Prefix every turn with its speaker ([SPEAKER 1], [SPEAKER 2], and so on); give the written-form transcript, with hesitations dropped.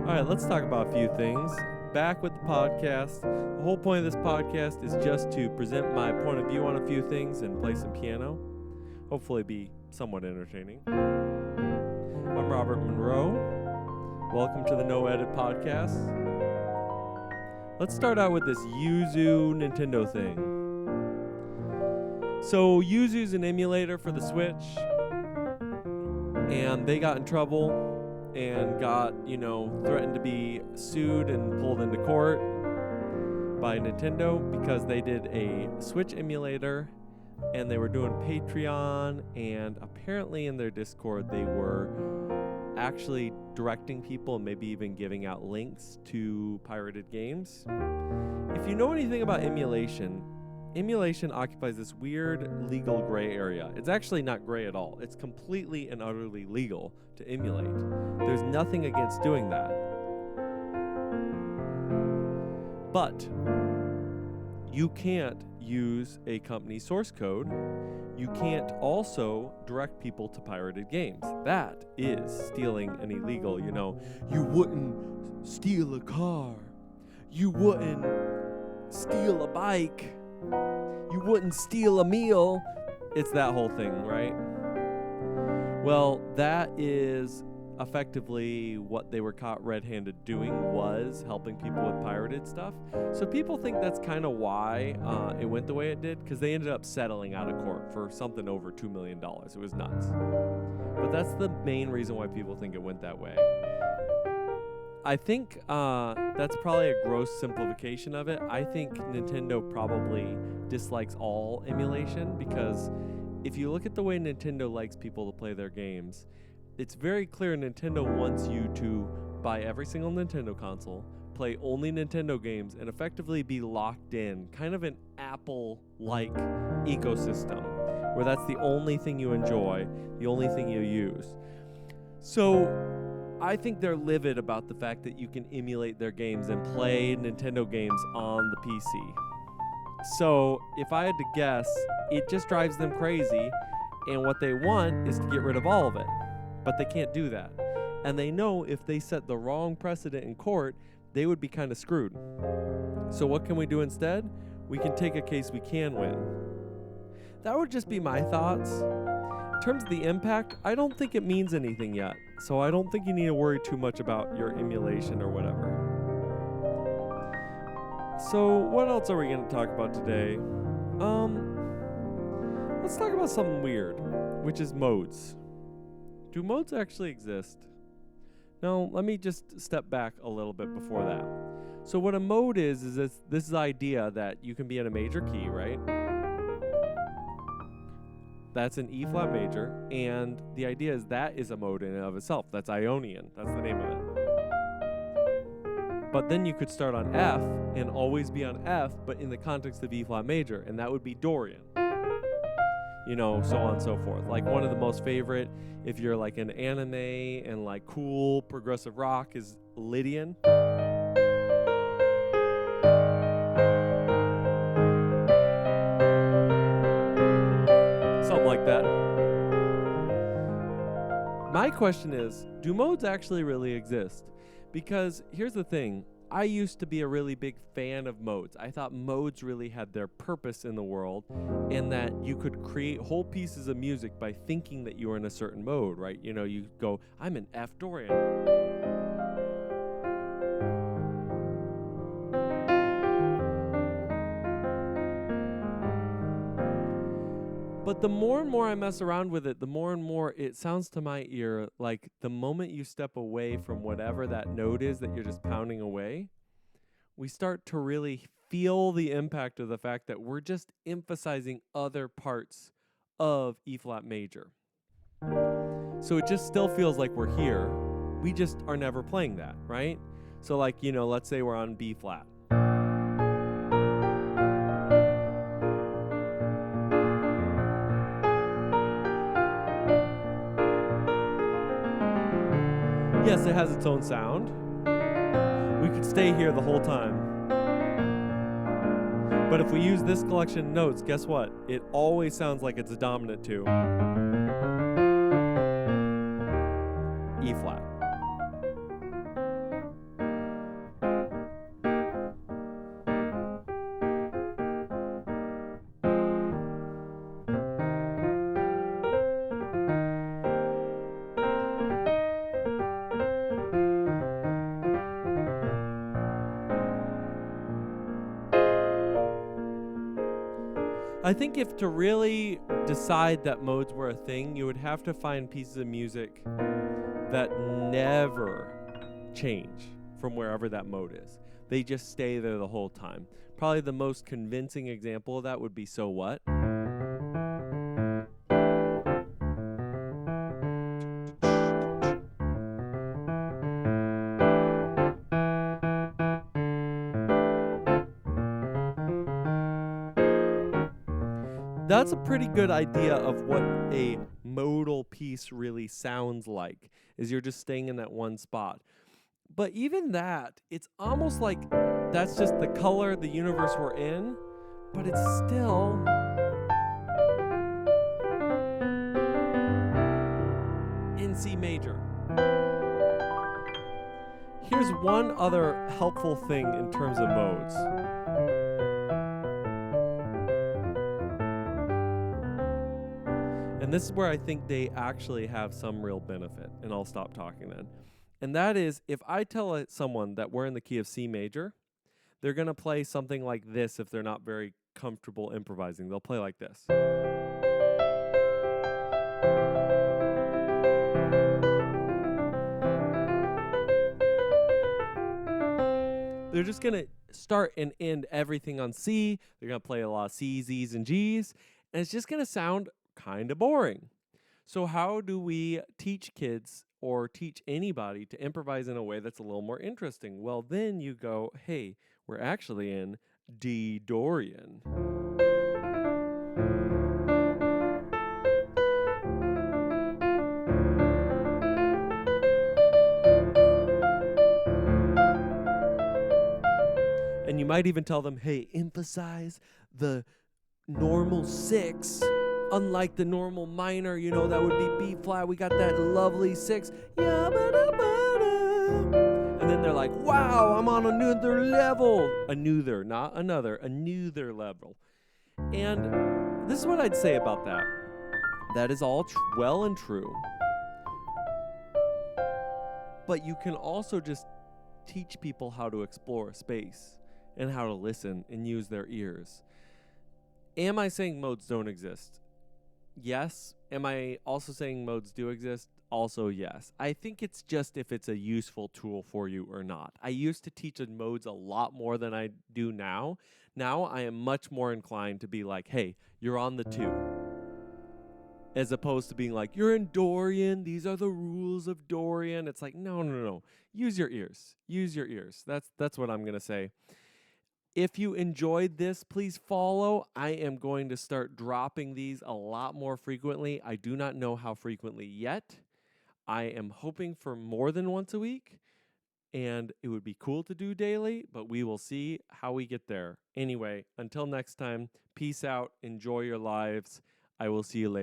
[SPEAKER 1] All right, let's talk about a few things. Back with the podcast. The whole point of this podcast is just to present my point of view on a few things and play some piano. Hopefully be somewhat entertaining. I'm Robert Monroe. Welcome to the No Edit Podcast. Let's start out with this Yuzu Nintendo thing. So Yuzu's an emulator for the Switch, and they got in trouble and got, threatened to be sued and pulled into court by Nintendo because they did a Switch emulator and they were doing Patreon, and apparently in their Discord they were actually directing people and maybe even giving out links to pirated games. If you know anything about emulation occupies this weird legal gray area. It's actually not gray at all. It's completely and utterly legal to emulate. There's nothing against doing that. But you can't use a company's source code. You can't also direct people to pirated games. That is stealing and illegal. You wouldn't steal a car. You wouldn't steal a bike. You wouldn't steal a meal. It's that whole thing, right? Well, that is effectively what they were caught red-handed doing, was helping people with pirated stuff. So people think that's kind of why it went the way it did, because they ended up settling out of court for something over $2 million. It was nuts. But that's the main reason why people think it went that way. I think that's probably a gross simplification of it. I think Nintendo probably dislikes all emulation, because if you look at the way Nintendo likes people to play their games, it's very clear Nintendo wants you to buy every single Nintendo console, play only Nintendo games, and effectively be locked in, kind of an Apple-like ecosystem, where that's the only thing you enjoy, the only thing you use. So I think they're livid about the fact that you can emulate their games and play Nintendo games on the PC. So if I had to guess, it just drives them crazy, and what they want is to get rid of all of it. But they can't do that. And they know if they set the wrong precedent in court, they would be kind of screwed. So what can we do instead? We can take a case we can win. That would just be my thoughts. In terms of the impact, I don't think it means anything yet. So I don't think you need to worry too much about your emulation or whatever. So what else are we going to talk about today? Let's talk about something weird, which is modes. Do modes actually exist? No, let me just step back a little bit before that. So what a mode is this idea that you can be in a major key, right? That's an E flat major, and the idea is that is a mode in and of itself. That's Ionian. That's the name of it. But then you could start on F and always be on F, but in the context of E flat major, and that would be Dorian. So on and so forth. Like one of the most favorite, if you're like an anime and like cool progressive rock, is Lydian. Something like that. My question is, do modes actually really exist? Because here's the thing. I used to be a really big fan of modes. I thought modes really had their purpose in the world, and that you could create whole pieces of music by thinking that you were in a certain mode, right? You go, I'm in F Dorian. But the more and more I mess around with it, the more and more it sounds to my ear like the moment you step away from whatever that note is that you're just pounding away, we start to really feel the impact of the fact that we're just emphasizing other parts of E flat major. So it just still feels like we're here. We just are never playing that, right? So like, let's say we're on B flat. Yes, it has its own sound. We could stay here the whole time. But if we use this collection of notes, guess what? It always sounds like it's a dominant 2. E flat. I think if to really decide that modes were a thing, you would have to find pieces of music that never change from wherever that mode is. They just stay there the whole time. Probably the most convincing example of that would be So What. That's a pretty good idea of what a modal piece really sounds like, is you're just staying in that one spot. But even that, it's almost like that's just the color, the universe we're in, but it's still in C major. Here's one other helpful thing in terms of modes. And this is where I think they actually have some real benefit, and I'll stop talking then. And that is, if I tell someone that we're in the key of C major, they're going to play something like this if they're not very comfortable improvising. They'll play like this. They're just going to start and end everything on C. They're going to play a lot of C's, Z's, and G's, and it's just going to sound kind of boring. So how do we teach kids or teach anybody to improvise in a way that's a little more interesting? Well, then you go, hey, we're actually in D Dorian. And you might even tell them, hey, emphasize the normal 6. Unlike the normal minor, that would be B flat. We got that lovely 6. And then they're like, wow, I'm on another level. Another, not another, another level. And this is what I'd say about that. That is all well and true. But you can also just teach people how to explore space and how to listen and use their ears. Am I saying modes don't exist? Yes. Am I also saying modes do exist? Also, yes. I think it's just if it's a useful tool for you or not. I used to teach in modes a lot more than I do now. Now I am much more inclined to be like, hey, you're on the 2. As opposed to being like, you're in Dorian. These are the rules of Dorian. It's like, no. Use your ears. Use your ears. That's what I'm going to say. If you enjoyed this, please follow. I am going to start dropping these a lot more frequently. I do not know how frequently yet. I am hoping for more than once a week, and it would be cool to do daily, but we will see how we get there. Anyway, until next time, peace out. Enjoy your lives. I will see you later.